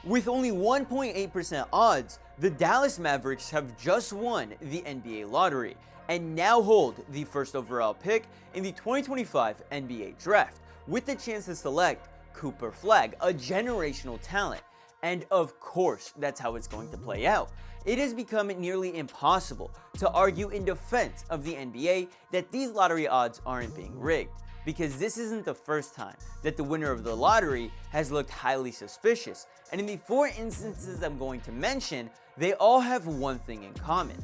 With only 1.8% odds, the Dallas Mavericks have just won the NBA lottery and now hold the first overall pick in the 2025 NBA draft, with the chance to select Cooper Flagg, a generational talent. And of course, that's how it's going to play out. It has become nearly impossible to argue in defense of the NBA that these lottery odds aren't being rigged, because this isn't the first time that the winner of the lottery has looked highly suspicious. And in the 4 instances I'm going to mention, they all have one thing in common.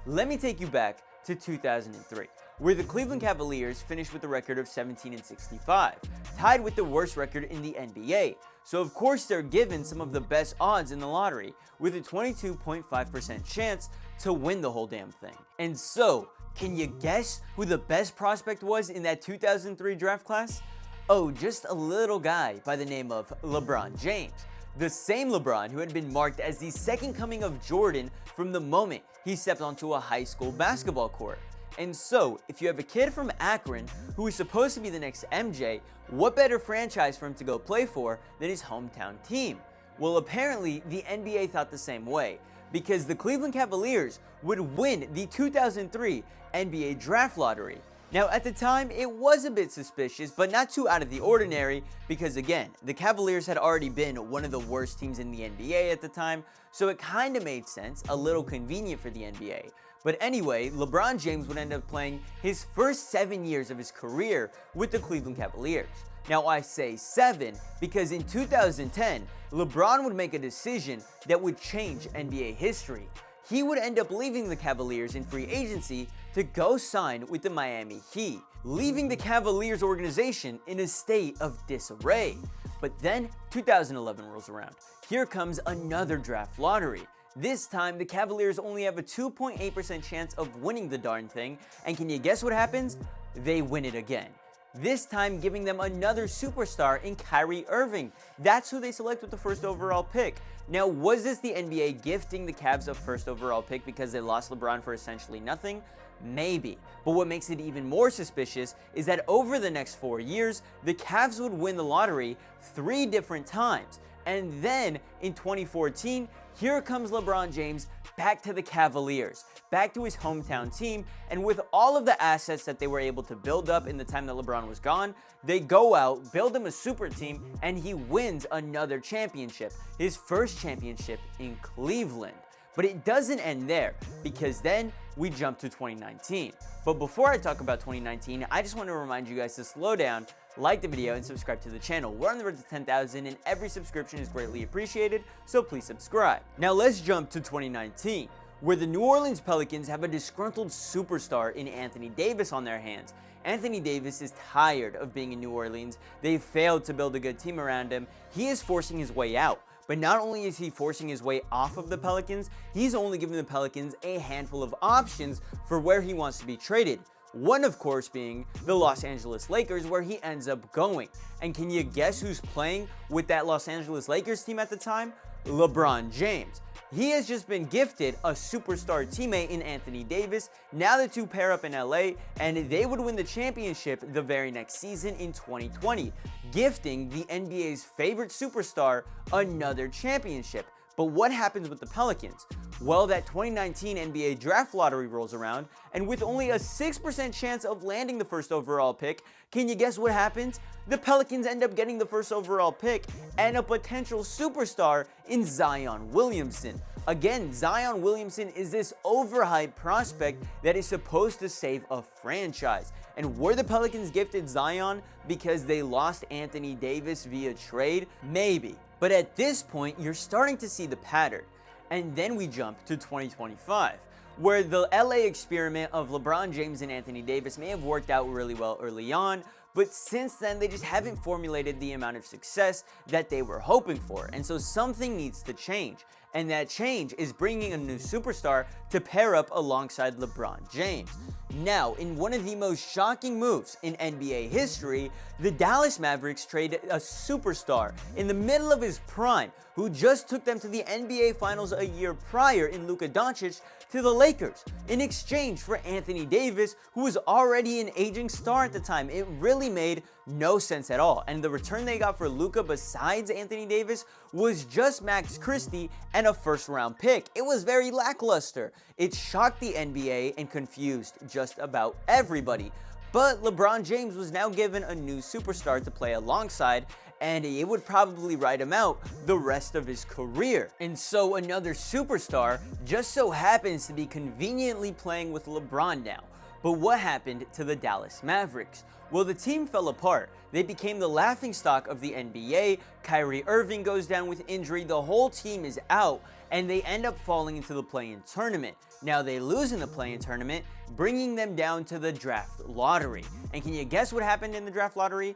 Let me take you back to 2003, where the Cleveland Cavaliers finished with a record of 17-65, tied with the worst record in the NBA. So of course they're given some of the best odds in the lottery, with a 22.5% chance to win the whole damn thing. And so, can you guess who the best prospect was in that 2003 draft class? Oh, just a little guy by the name of LeBron James. The same LeBron who had been marked as the second coming of Jordan from the moment he stepped onto a high school basketball court. And so, if you have a kid from Akron who is supposed to be the next MJ, what better franchise for him to go play for than his hometown team? Well, apparently the NBA thought the same way, because the Cleveland Cavaliers would win the 2003 NBA draft lottery. Now, at the time, it was a bit suspicious, but not too out of the ordinary, because again, the Cavaliers had already been one of the worst teams in the NBA at the time, so it kind of made sense, a little convenient for the NBA. But anyway, LeBron James would end up playing his first 7 years of his career with the Cleveland Cavaliers. Now, I say 7 because in 2010, LeBron would make a decision that would change NBA history. He would end up leaving the Cavaliers in free agency to go sign with the Miami Heat, leaving the Cavaliers organization in a state of disarray. But then 2011 rolls around. Here comes another draft lottery. This time, the Cavaliers only have a 2.8% chance of winning the darn thing, and can you guess what happens? They win it again. This time giving them another superstar in Kyrie Irving. That's who they select with the first overall pick. Now, was this the NBA gifting the Cavs a first overall pick because they lost LeBron for essentially nothing? Maybe. But what makes it even more suspicious is that over the next 4 years, the Cavs would win the lottery 3 different times. And then in 2014, here comes LeBron James back to the Cavaliers, back to his hometown team, and with all of the assets that they were able to build up in the time that LeBron was gone, they go out, build him a super team, and he wins another championship, his first championship in Cleveland. But it doesn't end there, because then we jump to 2019. But before I talk about 2019, I just want to remind you guys to slow down, like the video, and subscribe to the channel. We're on the road to 10,000, and every subscription is greatly appreciated, so please subscribe. Now let's jump to 2019, where the New Orleans Pelicans have a disgruntled superstar in Anthony Davis on their hands. Anthony Davis is tired of being in New Orleans. They failed to build a good team around him. He is forcing his way out. But not only is he forcing his way off of the Pelicans, he's only giving the Pelicans a handful of options for where he wants to be traded. One, of course, being the Los Angeles Lakers, where he ends up going. And can you guess who's playing with that Los Angeles Lakers team at the time? LeBron James. He has just been gifted a superstar teammate in Anthony Davis. Now the two pair up in LA, and they would win the championship the very next season in 2020, gifting the NBA's favorite superstar another championship. But what happens with the Pelicans? Well, that 2019 NBA draft lottery rolls around, and with only a 6% chance of landing the first overall pick, can you guess what happens? The Pelicans end up getting the first overall pick and a potential superstar in Zion Williamson. Again, Zion Williamson is this overhyped prospect that is supposed to save a franchise. And were the Pelicans gifted Zion because they lost Anthony Davis via trade? Maybe. But at this point, you're starting to see the pattern. And then we jump to 2025, where the LA experiment of LeBron James and Anthony Davis may have worked out really well early on, but since then they just haven't formulated the amount of success that they were hoping for. And so something needs to change. And that change is bringing a new superstar to pair up alongside LeBron James. Now, in one of the most shocking moves in NBA history, the Dallas Mavericks traded a superstar in the middle of his prime, who just took them to the NBA Finals a year prior in Luka Doncic, to the Lakers, in exchange for Anthony Davis, who was already an aging star at the time. It really made no sense at all. And the return they got for Luka besides Anthony Davis was just Max Christie and a first-round pick. It was very lackluster. It shocked the NBA and confused just about everybody. But LeBron James was now given a new superstar to play alongside, and it would probably ride him out the rest of his career. And so another superstar just so happens to be conveniently playing with LeBron now. But what happened to the Dallas Mavericks? Well, the team fell apart. They became the laughingstock of the NBA. Kyrie Irving goes down with injury. The whole team is out, and they end up falling into the play-in tournament. Now they lose in the play-in tournament, bringing them down to the draft lottery. And can you guess what happened in the draft lottery?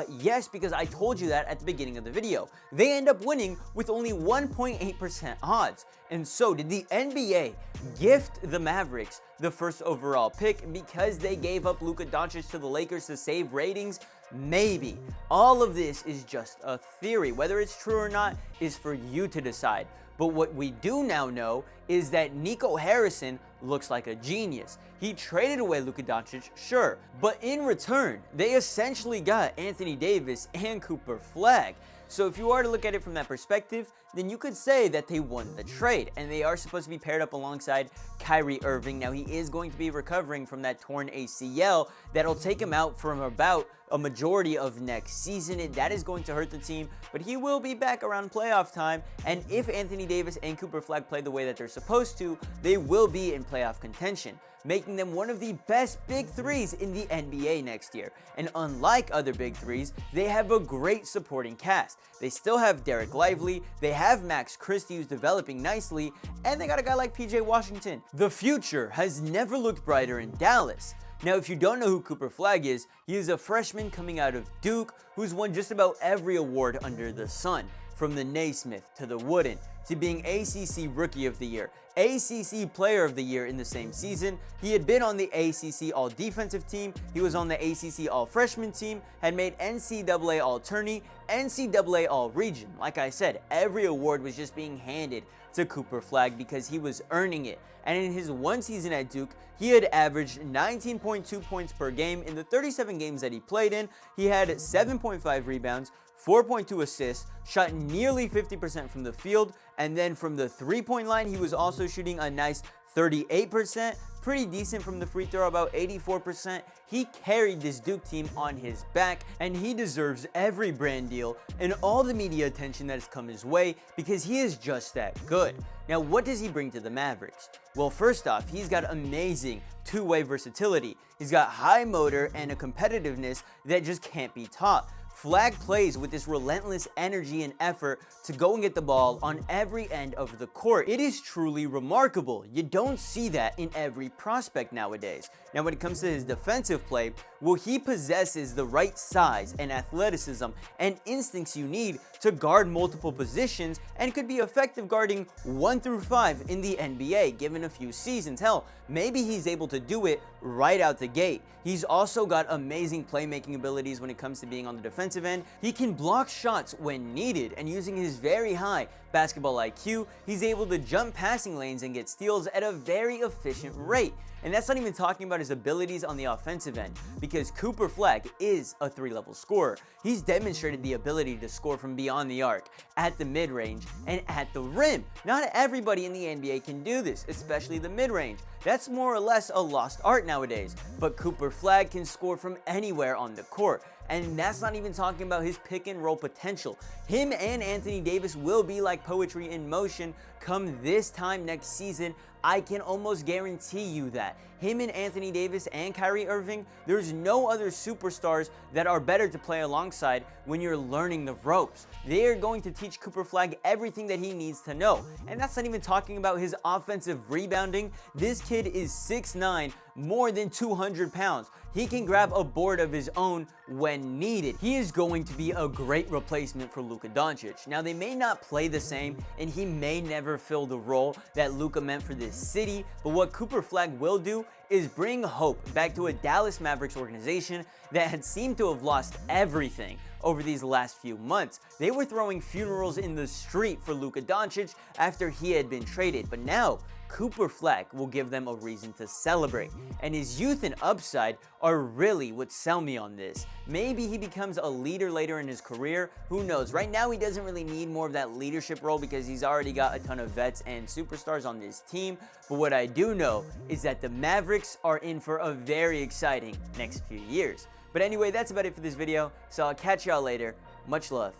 Yes, because I told you that at the beginning of the video. They end up winning with only 1.8% odds. And so did the NBA gift the Mavericks the first overall pick because they gave up Luka Doncic to the Lakers to save ratings? Maybe. All of this is just a theory. Whether it's true or not is for you to decide. But what we do now know is that Nico Harrison looks like a genius. He traded away Luka Doncic, sure, but in return, they essentially got Anthony Davis and Cooper Flagg. So if you are to look at it from that perspective, then you could say that they won the trade, and they are supposed to be paired up alongside Kyrie Irving. Now, he is going to be recovering from that torn ACL that'll take him out from about a majority of next season. That is going to hurt the team, but he will be back around playoff time, and if Anthony Davis and Cooper Flagg play the way that they're supposed to, they will be in playoff contention, making them one of the best big threes in the NBA next year. And unlike other big threes, they have a great supporting cast. They still have Derek Lively, they have Max Christie who's developing nicely, and they got a guy like PJ Washington. The future has never looked brighter in Dallas. Now, if you don't know who Cooper Flagg is, he is a freshman coming out of Duke who's won just about every award under the sun, from the Naismith to the Wooden to being ACC Rookie of the Year, ACC Player of the Year in the same season. He had been on the ACC All-Defensive Team, he was on the ACC All-Freshman Team, had made NCAA All-Tourney, NCAA All-Region. Like I said, every award was just being handed to Cooper Flagg because he was earning it. And in his one season at Duke, he had averaged 19.2 points per game in the 37 games that he played in. He had 7.5 rebounds, 4.2 assists, shot nearly 50% from the field, and then from the three-point line, he was also shooting a nice 38%, pretty decent from the free throw, about 84%. He carried this Duke team on his back, and he deserves every brand deal and all the media attention that has come his way because he is just that good. Now, what does he bring to the Mavericks? Well, first off, he's got amazing two-way versatility. He's got high motor and a competitiveness that just can't be taught. Flagg plays with this relentless energy and effort to go and get the ball on every end of the court. It is truly remarkable. You don't see that in every prospect nowadays. Now, when it comes to his defensive play, well, he possesses the right size and athleticism and instincts you need to guard multiple positions and could be effective guarding 1 through 5 in the NBA given a few seasons. Hell, maybe he's able to do it right out the gate. He's also got amazing playmaking abilities when it comes to being on the defensive end. He can block shots when needed, and using his very high basketball IQ, he's able to jump passing lanes and get steals at a very efficient rate. And that's not even talking about his abilities on the offensive end, because Cooper Flagg is a 3-level scorer. He's demonstrated the ability to score from beyond the arc, at the mid-range, and at the rim. Not everybody in the NBA can do this, especially the mid-range. That's more or less a lost art nowadays. But Cooper Flagg can score from anywhere on the court. And that's not even talking about his pick and roll potential. Him and Anthony Davis will be like poetry in motion come this time next season. I can almost guarantee you that. Him and Anthony Davis and Kyrie Irving, there's no other superstars that are better to play alongside when you're learning the ropes. They are going to teach Cooper Flagg everything that he needs to know. And that's not even talking about his offensive rebounding. This kid is 6'9", more than 200 pounds. He can grab a board of his own when needed. He is going to be a great replacement for Luka Doncic. Now, they may not play the same, and he may never fill the role that Luka meant for this city, but what Cooper Flagg will do is bring hope back to a Dallas Mavericks organization that had seemed to have lost everything over these last few months. They were throwing funerals in the street for Luka Doncic after he had been traded, but now Cooper Flagg will give them a reason to celebrate, and his youth and upside are really what sell me on this. Maybe he becomes a leader later in his career, who knows. Right now he doesn't really need more of that leadership role because he's already got a ton of vets and superstars on this team, but what I do know is that the Mavericks are in for a very exciting next few years. But anyway, that's about it for this video, so I'll catch y'all later. Much love.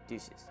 Deuces.